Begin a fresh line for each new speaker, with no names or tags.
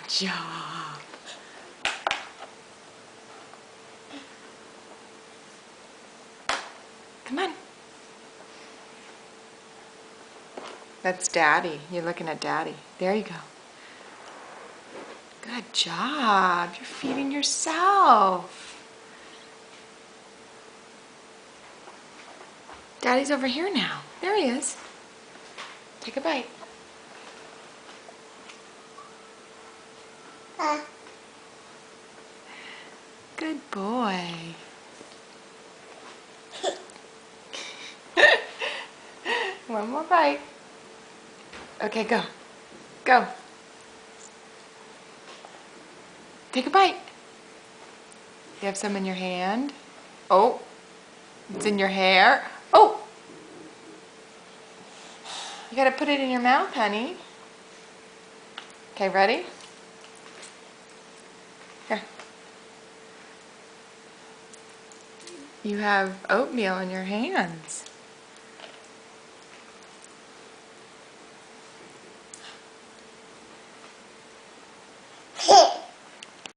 job. Come on. That's Daddy. You're looking at Daddy. There you go. Good job. You're feeding yourself. Daddy's over here now. There he is. Take a bite. Good boy. One more bite. Okay, go. Go. Take a bite. You have some in your hand. Oh, it's in your hair. Oh! You gotta put it in your mouth, honey. Okay, ready? Here. You have oatmeal in your hands.